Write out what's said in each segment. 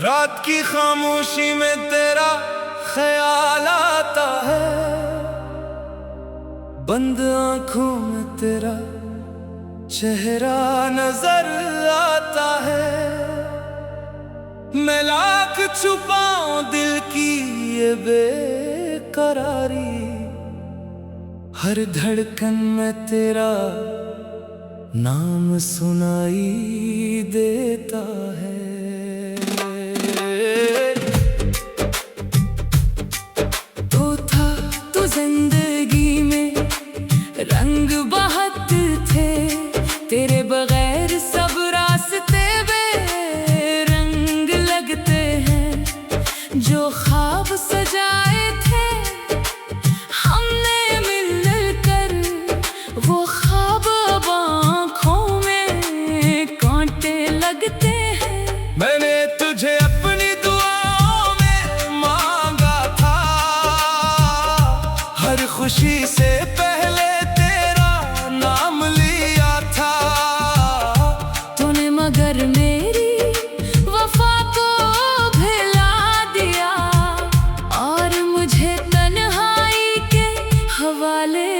रात की खामोशी में तेरा ख्याल आता है, बंद आंखों में तेरा चेहरा नजर आता है। मैं लाख छुपाऊं दिल की ये बेकरारी, हर धड़कन में तेरा नाम सुनाई देता है। तू था तो जिंदगी में रंग बहुत थे, तेरे बगैर सब रास्ते बेरंग लगते हैं। जो ख्वाब सजाए थे हमने मिल कर, वो ख्वाब अब आँखों में कांटे लगते हैं। मैंने तुझे अपनी दुआओं में मांगा था, हर खुशी से पहले तेरा नाम लिया था। तूने मगर मेरी वफा को भुला दिया, और मुझे तन्हाई के हवाले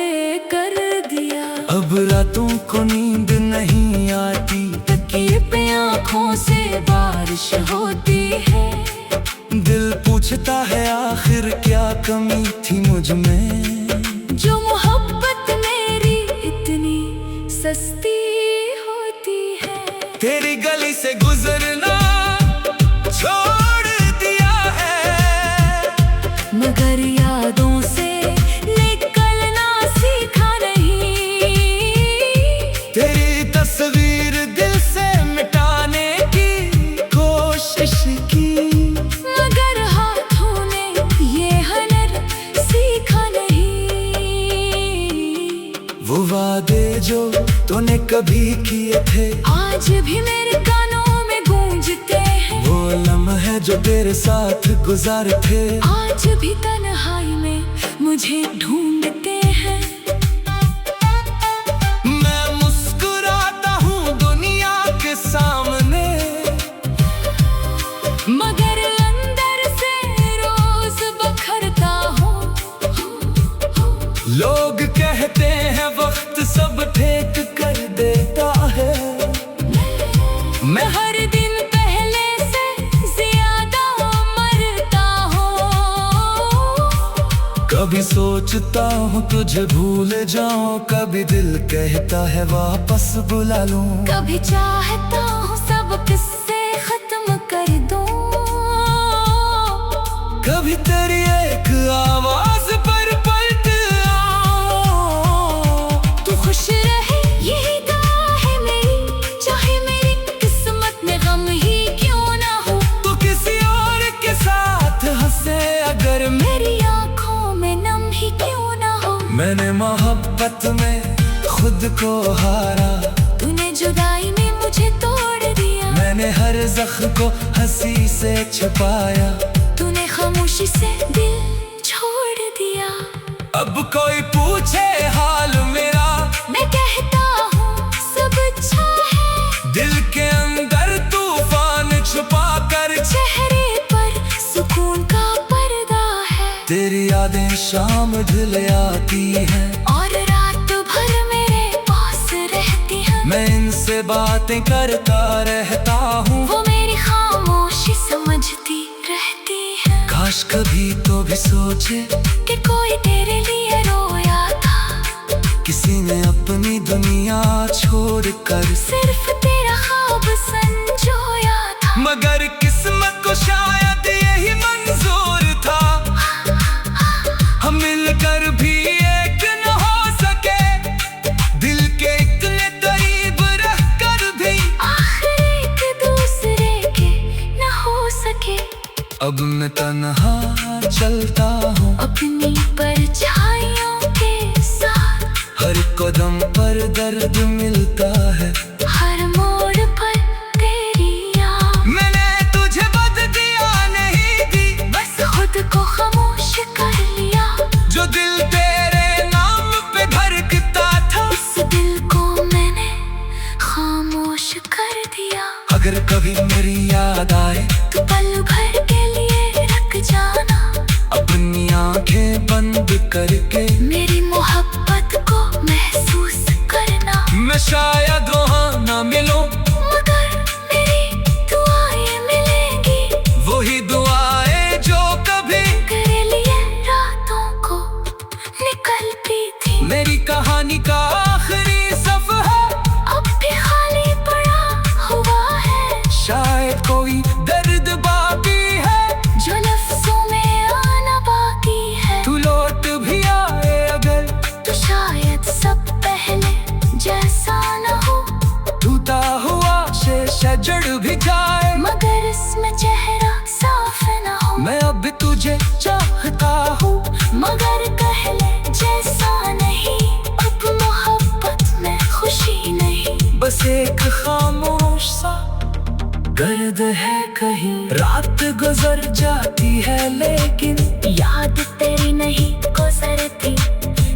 कर दिया। अब रातों को नींद नहीं आती, तकिए पे आँखों से बारिश होती है। दिल पूछता है आखिर क्या कमी थी मुझ में, जो मोहब्बत मेरी इतनी सस्ती होती है। तेरी गली से गुजरना छोड़ दिया है, मगर यादों से निकलना सीखा नहीं। तेरी तस्वीर दिल से मिटाने की कोशिश की, मगर हाथों ने ये हुनर सीखा नहीं। वो वादे जो तूने कभी किए थे आज भी मेरे कानों में गूंजते हैं। वो लम्हे जो तेरे साथ गुजारे थे आज भी तन्हाई में मुझे ढूंढते हैं। मैं मुस्कुराता हूँ दुनिया के सामने, मगर अंदर से रोज बखरता हूँ। लोग कहते हैं वक्त सब फेंक कर देता है, मैं हर दिन पहले से ज्यादा मरता हूँ। कभी सोचता हूँ तुझे भूल जाऊं, कभी दिल कहता है वापस बुला लूं। कभी चाहता हूँ सब किस्से खत्म कर दूं, कभी तेरी एक आवाज पर पलट आऊं। तू खुश रहे यही दुआ है मेरी, चाहे मेरी किस्मत में गम ही क्यों ना हो। तू किसी और के साथ हंसे अगर मेरी आंखों में नम ही क्यों ना हो। मैंने मोहब्बत में खुद को हारा, तूने जुदाई में मुझे तोड़ दिया। मैंने हर जख्म को हंसी से छुपाया, तूने खामोशी से दिल छोड़ दिया। अब कोई पूछे हाल मेरा, मैं कहता हूँ सब अच्छा है। दिल के अंदर तूफान छुपा कर चेहरे पर सुकून का पर्दा है। तेरी यादें शाम ढल आती हैं, और रात भर मेरे पास रहती हैं। मैं इनसे बातें करता रहता हूँ, वो मेरी खामोशी समझती रहती है। काश कभी तो भी सोचे कि कोई तेरे लिए रोया था, किसी ने अपनी दुनिया छोड़कर सिर्फ तेरा ख्वाब संजोया था। मगर किस्मत को शायद यही मंजूर था, हम मिलकर भी एक न हो सके। दिल के इतने करीब रह कर भी आखिर एक दूसरे के न हो सके। अब मैं तन्हा चलता हूँ अपनी परछाइयों के साथ, हर कदम पर दर्द मिलता है, हर मोड़ पर तेरी याद। मैंने तुझे बददिया नहीं दी, बस खुद को खामोश कर लिया। जो दिल तेरे नाम पे धड़कता था, उस दिल को मैंने खामोश कर दिया। अगर कभी मेरी याद आए तो पल करके मेरी मोहब्बत को महसूस करना। मैं शायद वहाँ ना मिलूं, मगर मेरी दुआएं मिलेंगी, वही दुआएं जो कभी तेरे लिए रातों को निकलती थी। मेरी कहानी का आखिरी सफ़र अब भी खाली पड़ा हुआ है, शायद कोई दर्द बाकी है जो लफ्जों में आना बाकी है। तू लौट भी आए अगर, तो शायद सब पहले जैसा न हो, टूटा हुआ शीशा जड़ भी जाए, मगर इसमें चेहरा साफ न हो। मैं अब तुझे चाहता हूँ, मगर पहले जैसा नहीं, अब मोहब्बत में खुशी नहीं। बस एक खामोश सा गर्द है कहीं, रात गुजर जाती है लेकिन याद तेरी नहीं गुजरती,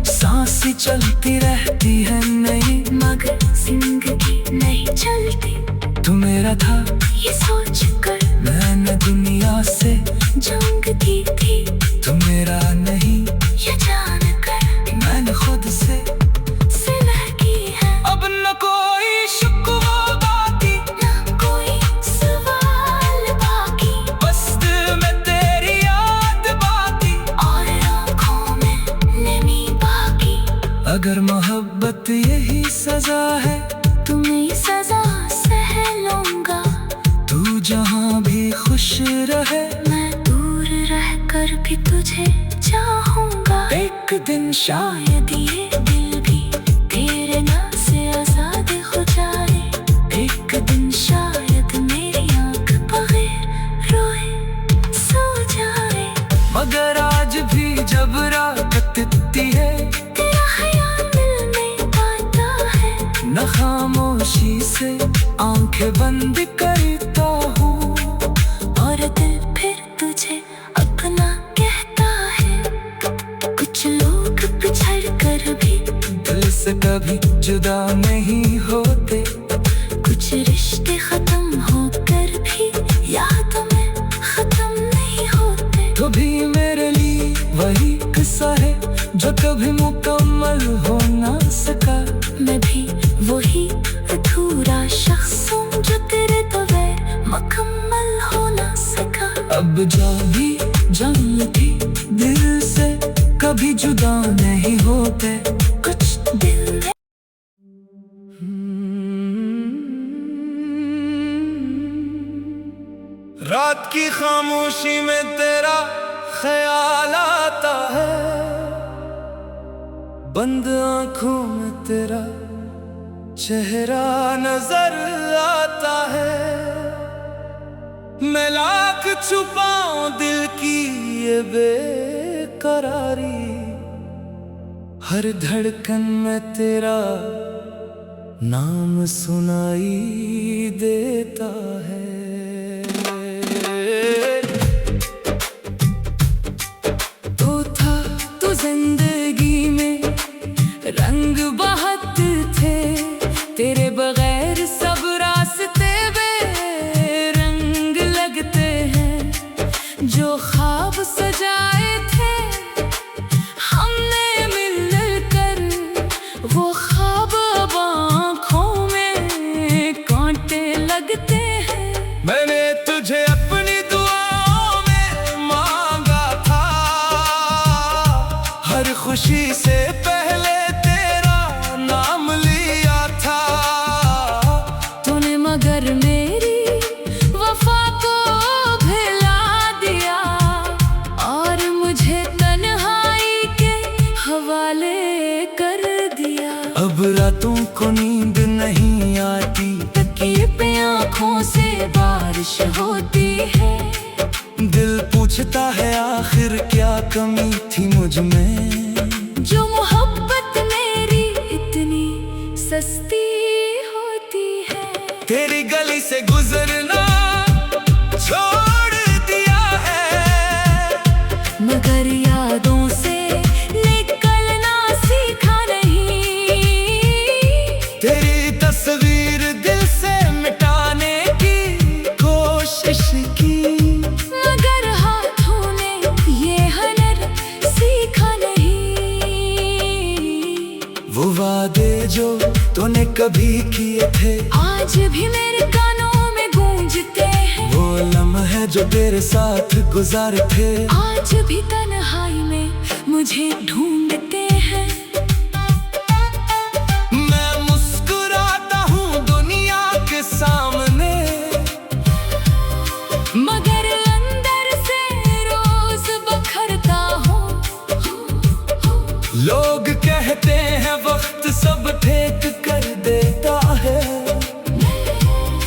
सांसें चलती रहती है नहीं, मगर जिंदगी नहीं चलती। तू मेरा था ये सोच कर मैंने दुनिया से जंग की थी, तू मेरा नहीं ये जान कर मैंने खुद से सिलह की है। अब न कोई शिकवा बाकी, न कोई सवाल बाकी, बस दिल में तेरी याद बाकी, और आँखों में नमी बाकी। अगर मोहब्बत यही सजा है, तुम्हें सजा सह लूंगा, तू जहाँ भी खुश रहे, मैं दूर रह कर भी तुझे चाहूंगा। एक दिन शायद शायद ये दिल भी तेरे नाम से आजाद हो जाए, एक दिन शायद मेरी आँख बगैर रोए सो जाए। मगर आज भी जब रात कटती है, तेरा ख्याल दिल में आता है, न खामोशी से आंखें बंद करता हूँ, और दिल फिर तुझे अपना कहता है। कुछ लोग बिछड़ कर भी दिल से कभी जुदा नहीं होते, कुछ रिश्ते खत्म होकर भी यादों में खत्म नहीं होते। तो भी मेरे लिए वही किस्सा है जो कभी मुकम्मल हो ना सका, मैं भी वही अधूरा शख्स हूँ जो तेरे बगैर मुकम्मल हो ना सका। अब जो भी जंग थी दिल से कभी जुदा नहीं होते, कुछ दिल में रात की खामोशी में तेरा ख्याल आता है, बंद आंखों में तेरा चेहरा नजर आता है। मैं लाख छुपाऊं दिल की ये बेकरारी, हर धड़कन में तेरा नाम सुनाई देता है। तो था तो जिंदगी में रंग बहुत थे, तेरे बगैर सब रास्ते बेरंग लगते हैं। जो ख्वाब सजाए थे हमने मिलकर, वो ख्वाब अब आँखों में कांटे लगते हैं। मैंने तुझे अपनी दुआओं में मांगा था, हर खुशी से पहले तेरा नाम लिया था। तूने मगर मेरी वफा को भुला दिया, और मुझे तन्हाई के हवाले कर दिया। अब रातों को नींद नहीं आती, तकिए पे आँखों से बारिश होती है। दिल पूछता है आखिर क्या कमी थी मुझ में, जो मोहब्बत मेरी इतनी सस्ती होती है। तेरी गली से गुजरना छोड़ दिया है, मगर यादों से निकलना सीखा नहीं। तेरी तस्वीर दिल से मिटाने की कोशिश की, मगर हाथों ने ये हुनर सीखा नहीं। वादे जो तूने कभी किए थे आज भी मेरे कानों में गूंजते हैं। वो लम्हे जो तेरे साथ गुजारे थे आज भी तन्हाई में मुझे ढूंढते हैं। मैं मुस्कुराता हूँ दुनिया के सामने, मगर अंदर से रोज बखरता हूँ। लोग कहते हैं वक्त सब फेंक कर देता है,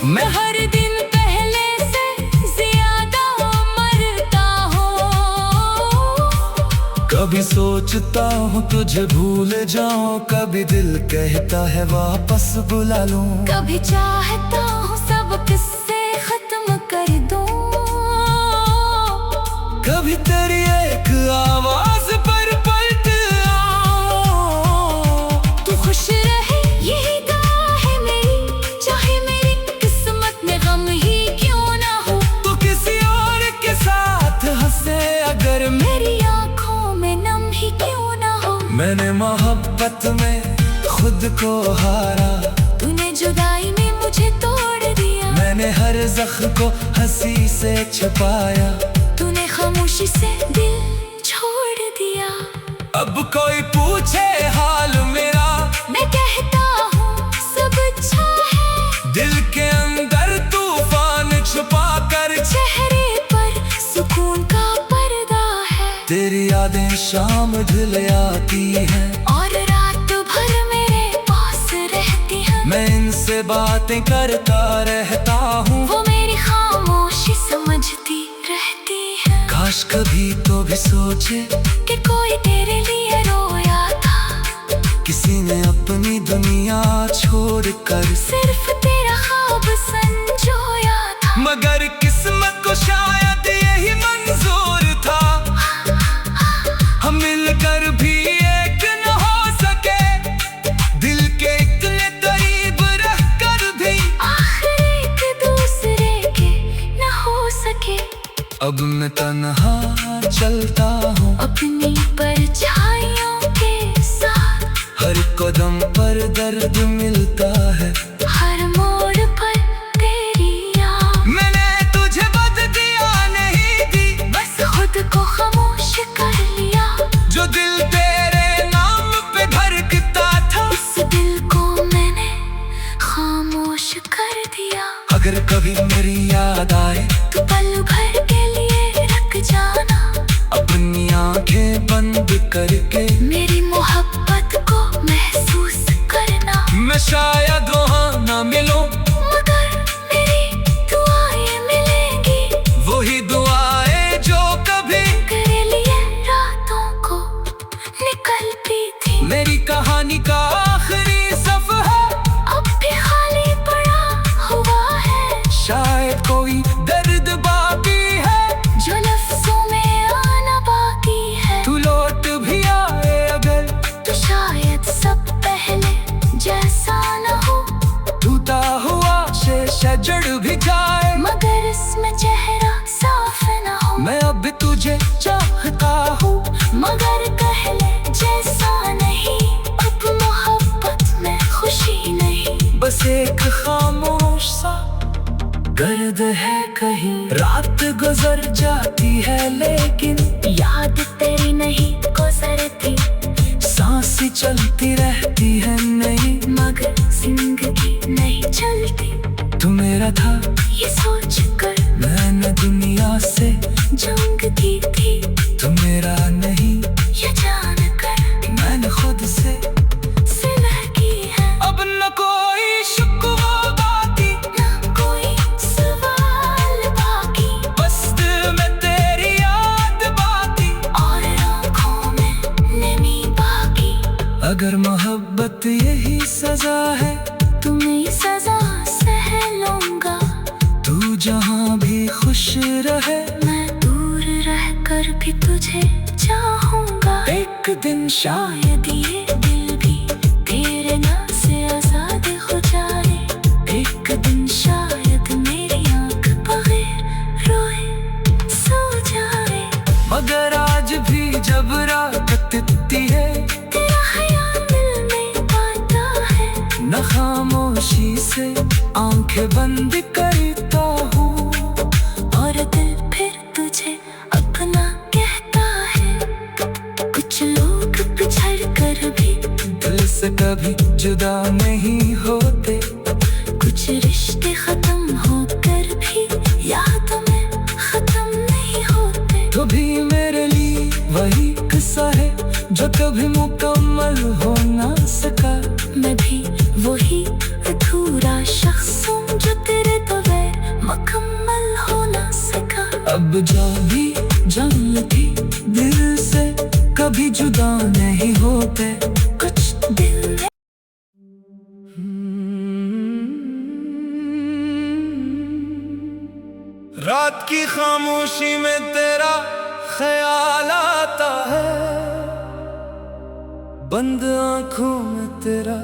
मैं हर दिन पहले से ज्यादा मरता हूँ। कभी सोचता हूँ तुझे भूल जाऊं, कभी दिल कहता है वापस बुला लूं। कभी चाहता हूँ सब किस्से खत्म कर दूं। कभी तेरी एक आवाज पर पलट आऊं। तू खुश रहे यही दुआ है मेरी, चाहे मेरी किस्मत में गम ही क्यों ना हो। तू किसी और के साथ हंसे अगर मेरी आंखों में नम ही क्यों ना हो। मैंने मोहब्बत में खुद को हारा, तूने जुदाई में मुझे तोड़ दिया। मैंने हर जख्म को हंसी से छुपाया, तूने खामोशी से दिल छोड़ दिया। अब कोई पूछे हाल मेरा, मैं कहता हूँ सब अच्छा है। दिल के अंदर तूफान छुपा कर चेहरे पर सुकून का पर्दा है। तेरी यादें शाम ढल आती हैं, और रात भर मेरे पास रहती है। मैं इनसे बातें करता रहता हूँ। वो मेरी खामोशी समझती रहती है। काश कभी तो भी सोचे कि कोई तेरे लिए रोया था, किसी ने अपनी दुनिया छोड़ कर, सिर्फ तेरा ख्वाब संजोया था। मगर किस्मत को शायद यही मंजूर था, हम मिलकर भी एक न हो सके, दिल के इतने करीब रह कर भी आखिर एक दूसरे के न हो सके। अब मैं तन्हा चलता हूँ अपनी परछाइयों के साथ, हर कदम पर दर्द मिलता है, हर मोड़ पर तेरी याद। मैंने तुझे बददिया नहीं दी, बस खुद को खामोश कर लिया। जो दिल तेरे नाम पे धड़कता था, इस दिल को मैंने खामोश कर दिया। अगर कभी मेरी याद आए तू पल भर के लिए रख जाना, अपनी आंखें बंद करके मेरी मोहब्बत को महसूस करना। मैं शायद वहाँ ना मिलूं, मगर मेरी दुआएं मिलेंगी। वही दुआएं जो कभी तेरे लिए रातों को निकलती थी। मेरी कहानी का आखिरी सफ़र अब भी खाली पड़ा हुआ है। शायद कोई दर्द बाकी है जो लफ्जों में आना बाकी है। तू लौट भी आए अगर, तो शायद सब पहले जैसा न हो। टूटा हुआ शीशा जड़ भी जाए, मगर इसमें चेहरा साफ न हो। मैं अब तुझे चाहता हूँ, मगर कहले जैसा नहीं। अब मोहब्बत में खुशी नहीं, बस एक खामोश सा गर्द है कहीं। रात गुजर जाती है लेकिन याद तेरी नहीं गुजरती, सांसें चलती रहती है नहीं, मगर जिंदगी नहीं चलती। तू मेरा था ये सोच कर मैंने दुनिया से जंग की थी। तू मेरा नहीं ये जान कर मैंने खुद से सिलह की है। अब न कोई शिकवा बाकी, न कोई सवाल बाकी, बस दिल में तेरी याद बाकी, और आँखों में नमी बाकी। अगर मोहब्बत यही सजा है, तुम्हें सजा सह लूंगा। तू जहाँ भी खुश रहे, मैं दूर रह कर भी तुझे चाहूंगा। एक दिन शायद शायद ये दिल भी तेरे नाम से आजाद हो जाए। एक दिन शायद मेरी आंख बगैर रोए सो जाए। मगर आज भी जब रात कटती है, तेरा ख्याल दिल में आता न खामोशी से आंखें बंद करता हूँ, और दिल फिर तुझे अपना कहता है। कुछ लोग पिछड़ कर भी दिल से कभी जुदा नहीं होते, कुछ रिश्ते खत्म होकर भी यादों में खत्म नहीं होते। तो भी मेरे लिए वही किस्सा है जो कभी मुकम्मल हो ना सका। मैं भी वही अधूरा शख्स हूँ जो तेरे बगैर मुकम्मल हो ना सका। अब जो भी जानती दिल से कभी जुदा नहीं होते, कुछ दिल में रात की खामोशी में तेरा ख्याल आता है, बंद आंखों में तेरा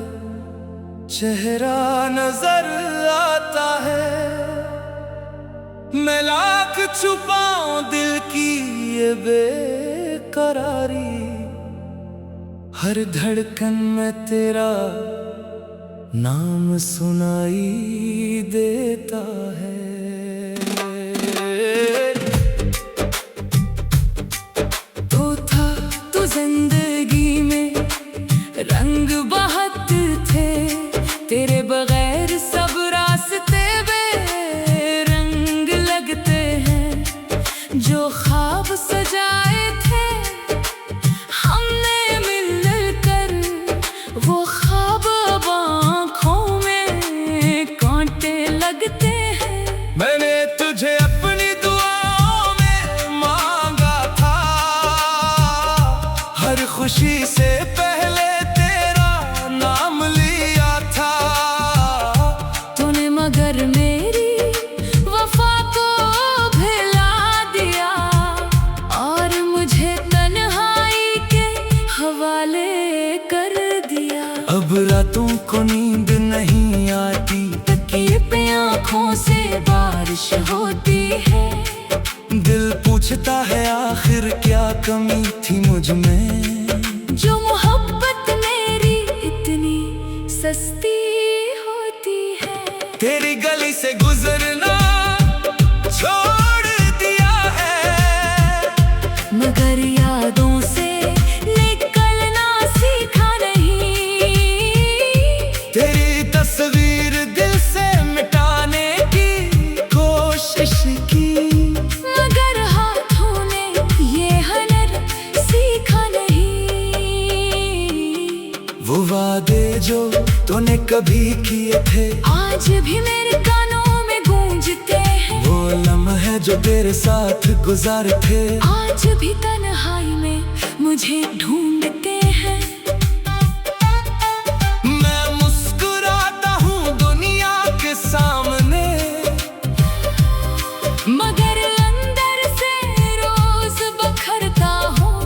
चेहरा नजर आता है। मैं लाख छुपाऊं दिल की ये बेकरारी, हर धड़कन में तेरा नाम सुनाई देता है। तो था तो जिंदगी में रंग बहुत थे, तेरे बगैर सब रास्ते बेरंग लगते हैं। जो ख्वाब सजाए थे हमने मिल कर, वो ख्वाब अब आँखों में कांटे लगते हैं। मैंने तुझे अपनी दुआओं में मांगा था, हर खुशी से पहले तेरा नाम लिया था। तूने मगर मेरी वफा को भुला दिया, और मुझे तन्हाई के हवाले कर दिया। अब रातों को नींद नहीं आती, तकिए पे आँखों से बारिश होती है। दिल पूछता है आखिर क्या कमी थी मुझ में, जो मोहब्बत मेरी इतनी सस्ती होती है। तेरी गली से गुजरना छोड़ दिया है, मगर यादों से निकलना सीखा नहीं। तेरी तस्वीर दिल से मिटाने की कोशिश की, मगर हाथों ने ये हुनर सीखा नहीं। वो वादे जो तूने कभी किए थे आज भी मेरे कानों में गूंजते हैं। वो लम्हे जो तेरे साथ गुजारे थे आज भी तन्हाई में मुझे ढूंढते हैं। मैं मुस्कुराता हूँ दुनिया के सामने, मगर अंदर से रोज बखरता हूँ।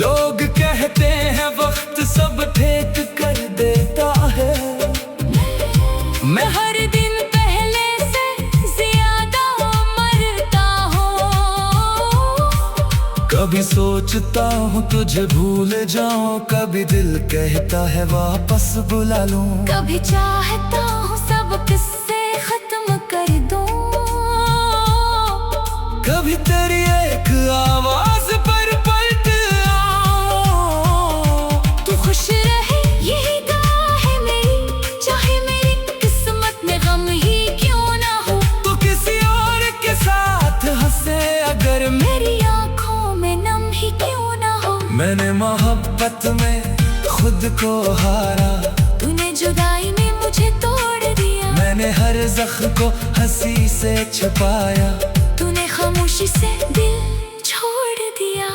लोग कहते हैं वक्त सब ठीक कर देता है, मैं हर दिन पहले से ज्यादा मरता हूँ। कभी सोचता हूँ तुझे भूल जाऊं, कभी दिल कहता है वापस बुला लूं। कभी चाहता हूँ सब किस्से खत्म कर दूं, कभी तेरी एक आवाज पर पलट आऊं। तू खुश रहे यही दुआ है मेरी, चाहे मेरी किस्मत में गम ही क्यों ना हो। तू किसी और के साथ हंसे अगर मेरी आंखों में नम ही क्यों ना हो। मैंने मोहब्बत में खुद को हारा, तूने जुदाई में मुझे तोड़ दिया। मैंने हर जख्म को हंसी से छुपाया, तूने खामोशी से दिल छोड़ दिया।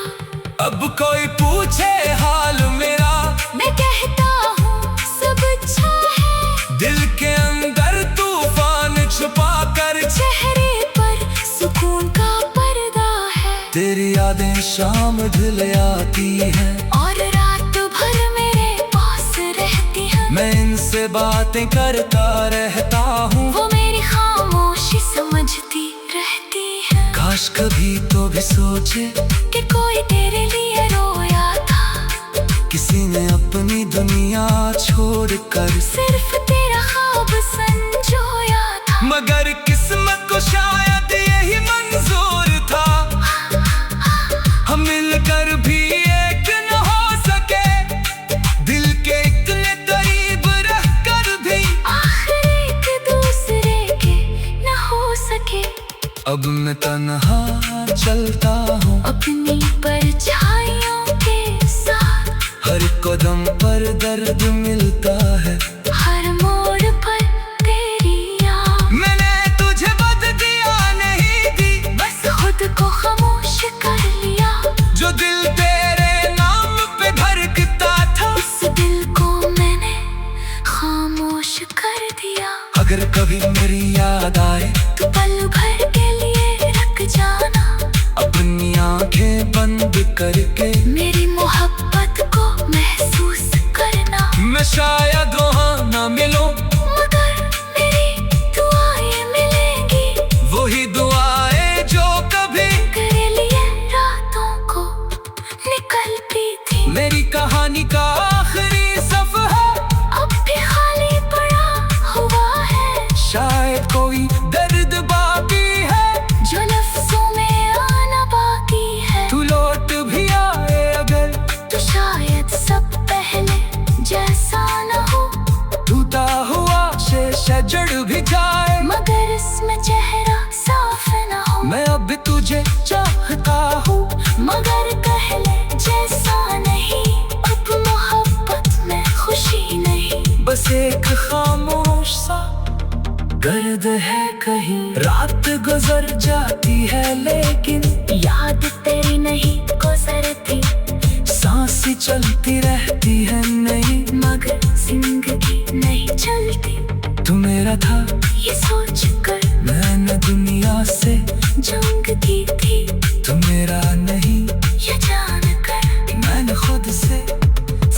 अब कोई पूछे हाल मेरा, मैं कहता हूँ सब अच्छा है। दिल के अंदर तूफान छुपा कर चेहरे पर सुकून का पर्दा है। तेरी यादें शाम ढल आती हैं, और रात भर मेरे पास रहती हैं। मैं इनसे बातें करता रहता हूँ, वो मेरी खामोशी समझती रहती है। काश कभी तो भी सोचे कि कोई तेरे लिए रोया था, किसी ने अपनी दुनिया छोड़कर सिर्फ तेरा ख्वाब संजोया था। मगर किस्मत को शायद यही मंजूर था, हम मिलकर भी एक न हो सके, दिल के इतने करीब रह कर भी आखिर एक दूसरे के न हो सके। अब मैं तन्हा चलता हूँ अपनी परछाइयों के साथ, हर कदम पर दर्द मिलता है, हर मोड़ पर तेरी याद। मैंने तुझे बददिया नहीं दी, बस खुद को खामोश कर लिया। जो दिल तेरे नाम पे धड़कता था, उस दिल को मैंने खामोश कर दिया। अगर कभी मेरी याद आए तो पल भर के लिए रख जाना, अपनी आंखें बंद करके मेरी मोहब्बत को महसूस करना। मैं शायद वहाँ ना मिलूं, मगर मेरी दुआएं मिलेंगी, वही दुआएं जो कभी तेरे लिए रातों को निकलती थी। मेरी कहानी का आखिरी सफ़र अब भी खाली पड़ा हुआ है, शायद कोई दर्द बाकी है जो लफ्जों में आना बाकी है। तू लौट भी आए अगर, तो शायद सब पहले जैसा न हो, टूटा हुआ शीशा जड़ भी जाए, मगर इसमें चेहरा साफ न हो। मैं अब भी तुझे चाहता हूँ, मगर पहले जैसा नहीं, अब मोहब्बत में खुशी नहीं। बस एक खामोश सा गर्द है कहीं, रात गुजर जाती है लेकिन याद तेरी नहीं गुजरती, सांसें चलती रहती है नहीं, मगर जिंदगी नहीं चलती। तू मेरा था ये सोच कर मैंने दुनिया से जंग की थी, तू मेरा नहीं ये जान कर मैंने खुद से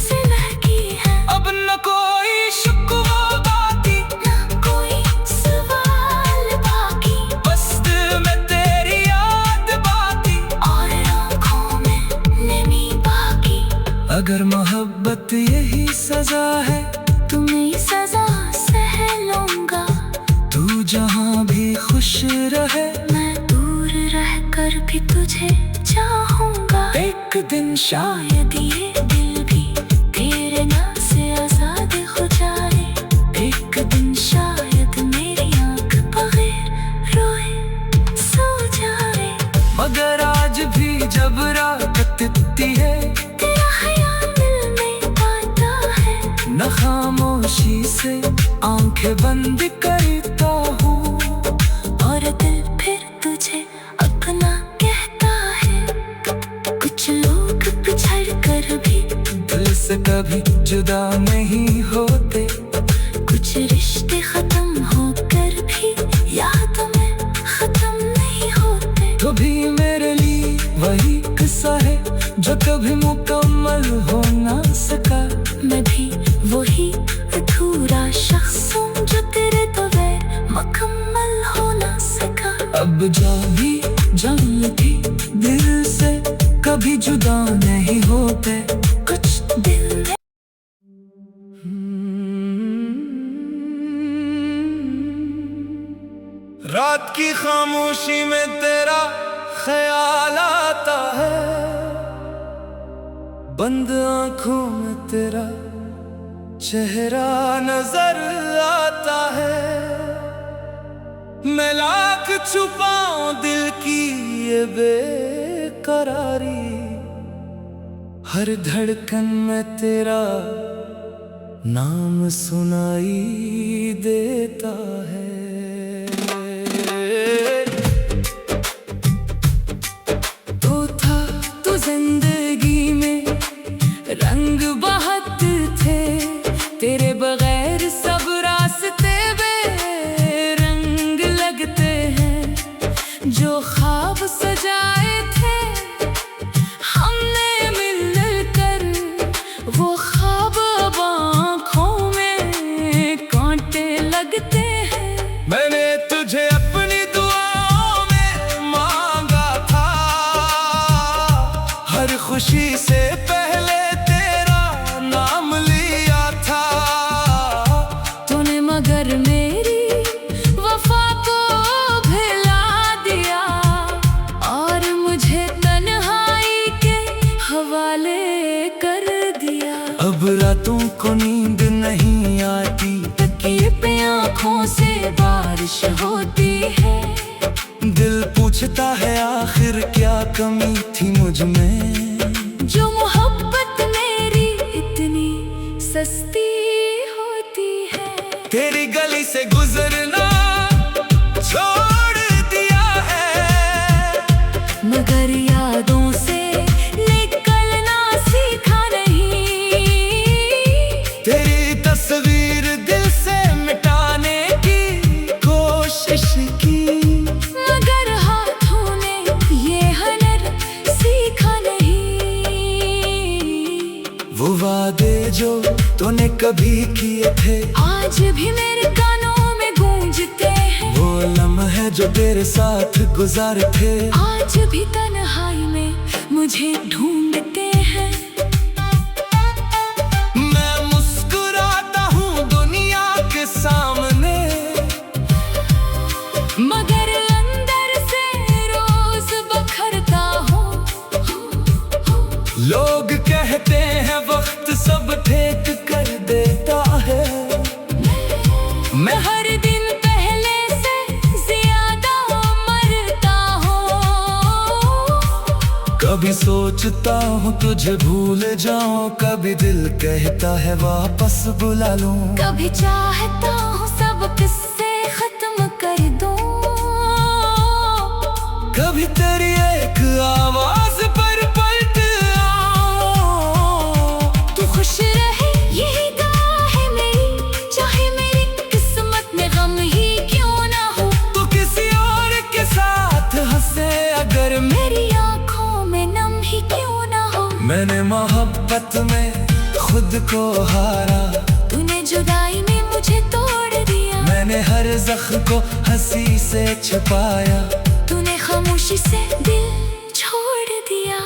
सिलह की है। अब न कोई शिकवा बाकी, न कोई सवाल बाकी, बस दिल में तेरी याद बाकी, और आँखों में नमी बाकी। अगर मोहब्बत यही सजा है, तुम्हें सजा सह लूंगा, तू जहाँ भी खुश रहे, मैं दूर रह कर भी तुझे चाहूंगा। एक दिन शायद शायद ये दिल भी तेरे नाम से आजाद हो जाए, एक दिन शायद मेरी आँख बगैर रोए सो जाए। मगर आज भी जब रात तितती है, तेरा ख्याल दिल में आता है, न खामोशी से आंखें बंद करता हूँ, और दिल फिर तुझे अपना कहता है। कुछ लोग पिछड़ कर भी दिल से कभी जुदा नहीं होते, कुछ रिश्ते खत्म होकर भी यादों में खत्म नहीं होते। तो भी मेरे लिए वही किस्सा है जो कभी मुकम्मल हो ना सका, मैं भी वही अधूरा शख्स हूँ जो तेरे बगैर मुकम्मल हो ना सका। अब जो भी जानती दिल से कभी जुदा नहीं होते, कुछ दिल में रात की खामोशी में तेरा ख्याल आता है, बंद आंखों में तेरा चेहरा नजर आता है। मैं लाख छुपाऊं दिल की ये बेकरारी, हर धड़कन में तेरा नाम सुनाई देता है। तो था तू जिंदगी में रंग बहुत थे, तेरे बगैर सब रास्ते बेरंग लगते हैं। जो ख्वाब सजाए थे हमने मिलकर, वो ख्वाब अब आँखों में कांटे लगते हैं। मैंने तुझे अपनी दुआओं में मांगा था, हर खुशी से पहले तेरा तेरी गली से गुजरना छोड़ दिया है, मगर यादों से निकलना सीखा नहीं। तेरी तस्वीर दिल से मिटाने की कोशिश की, मगर हाथों ने ये हुनर सीखा नहीं। वो वादे जो तूने कभी किए थे आज भी मेरे कानों में गूंजते हैं। वो लम्हे जो तेरे साथ गुजारे थे आज भी तन्हाई में मुझे ढूंढते हैं। मैं मुस्कुराता हूँ दुनिया के सामने, मगर अंदर से रोज बखरता हूँ। लोग कहते हैं वक्त सब फेंक कर देता है, मैं हर दिन पहले से ज्यादा मरता हूँ। कभी सोचता हूँ तुझे भूल जाऊं, कभी दिल कहता है वापस बुला लूं। कभी चाहता हूँ सब किस्से खत्म कर दूं। कभी तेरी एक आवाज पर पलट आऊं। तू खुश रहे यही दुआ है मेरी, चाहे मेरी किस्मत में गम ही क्यों ना हो। तू किसी और के साथ हंसे अगर मेरी आंखों में नम ही क्यों ना हो। मैंने मोहब्बत में खुद को हारा, तूने जुदाई में मुझे तोड़ दिया। मैंने हर जख्म को हंसी से छुपाया, तूने खामोशी से दिल छोड़ दिया।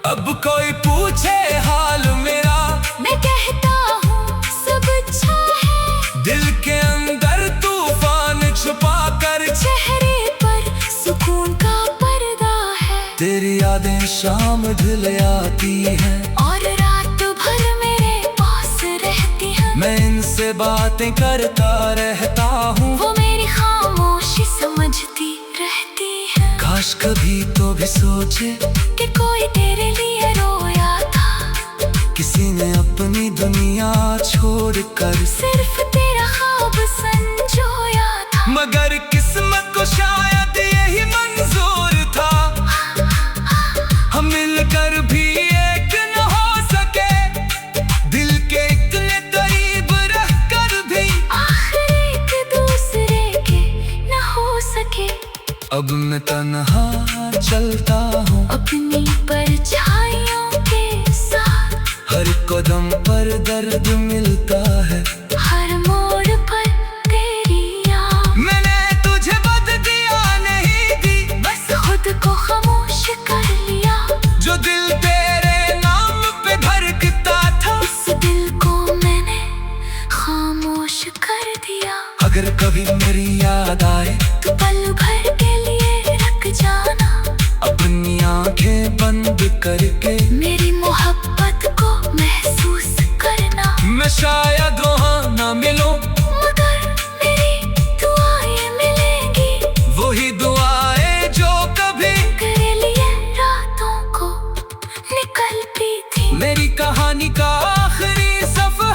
अब कोई पूछे हाल मेरा, मैं कहता हूँ सब अच्छा है। दिल के अंदर तूफान छुपा कर चेहरे पर सुकून का पर्दा है। तेरी यादें शाम ढल आती हैं, और रात भर मेरे पास रहती है। मैं इनसे बातें करता रहता हूँ। वो मेरी खामोशी समझती रहती है। काश कभी तो भी सोचे कि कोई तेरे लिए रोया था, किसी ने अपनी दुनिया छोड़कर सिर्फ तेरा ख्वाब संजोया था। मगर किस्मत को शायद यही मंजूर था, हम मिलकर भी एक न हो सके, दिल के इतने करीब रहकर भी आखिर एक दूसरे के न हो सके। अब मैं तन्हा चलता हूँ अपनी परछाइयों के साथ, हर कदम पर दर्द मिलता है, हर मोड़ पर तेरी याद। मैंने तुझे बददिया नहीं दी, बस खुद को खामोश कर लिया। जो दिल तेरे नाम पे धड़कता था, इस दिल को मैंने खामोश कर दिया। अगर कभी मेरी याद आए तो पल भर के लिए रख जाना, अपनी आंखें बंद करके मेरी मोहब्बत को महसूस करना। मैं शायद वहाँ ना मिलूं, मगर मेरी दुआएं मिलेंगी। वही दुआएं जो कभी तेरे लिए रातों को निकलती थी। मेरी कहानी का आखिरी सफ़ा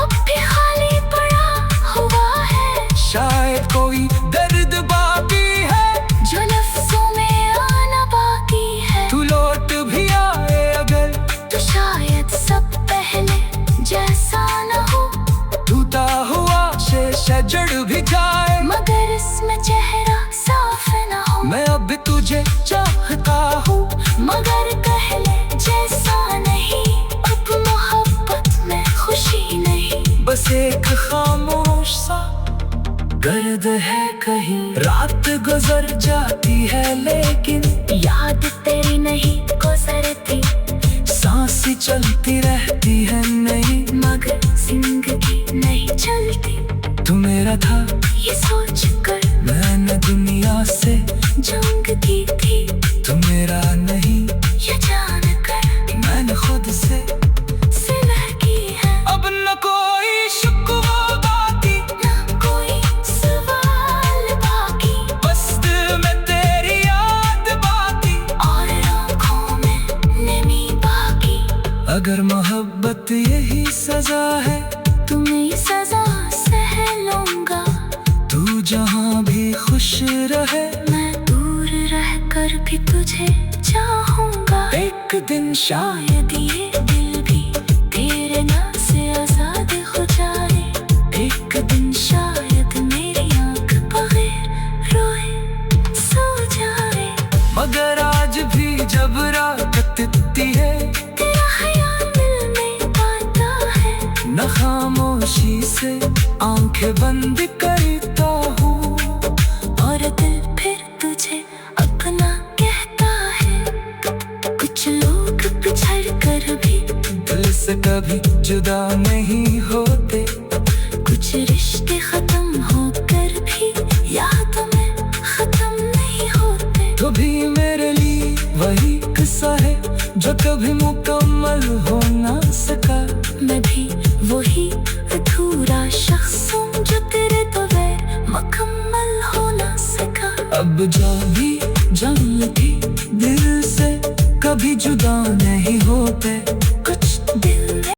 अब भी खाली पड़ा हुआ है। शायद कोई दर्द बाकी है जो लफ्जों में आना बाकी है। तू लौट भी आए अगर, तो शायद सब पहले जैसा न हो। टूटा हुआ शीशा जड़ भी जाए, मगर इसमें चेहरा साफ न हो। मैं अब तुझे चाहता हूँ, मगर पहले जैसा नहीं। अब मोहब्बत में खुशी नहीं, बस एक खामोश सा दर्द है कहीं। रात गुजर जाती है लेकिन याद तेरी नहीं गुजरती, सांसें चलती रहती है नहीं, मगर जिंदगी नहीं चलती। तू मेरा था ये सोच कर मैंने दुनिया से जंग की थी। तू मेरा नहीं ये जान कर मैंने खुद से सिला की है। अब न कोई शिकवा बाकी, न कोई सवाल बाकी, बस दिल में तेरी याद बाकी, और आँखों में नमी बाकी। अगर मोहब्बत यही सजा है तुम्हें सजा सहल एक दिन शायद ये दिल भी तेरे नाम से आजाद हो जाए। एक दिन शायद मेरी आंख बगैर रोए सो जाए। मगर आज भी जब रात कटती है तेरा ख्याल दिल में आता है। न खामोशी से आंखें बंद करता हूँ और दिल फिर तुझे अपना कहता है। कुछ लोग पिछड़ कर भी दिल से कभी जुदा नहीं होते। कुछ रिश्ते खत्म होकर भी यादों में खत्म नहीं होते। तो भी मेरे लिए वही किस्सा है जो कभी मुकम्मल हो ना सका। मैं भी वही अधूरा शख्स हूँ जो तेरे बगैर मुकम्मल हो ना सका। अब जो भी जानती दिल से कभी जुदा नहीं होते।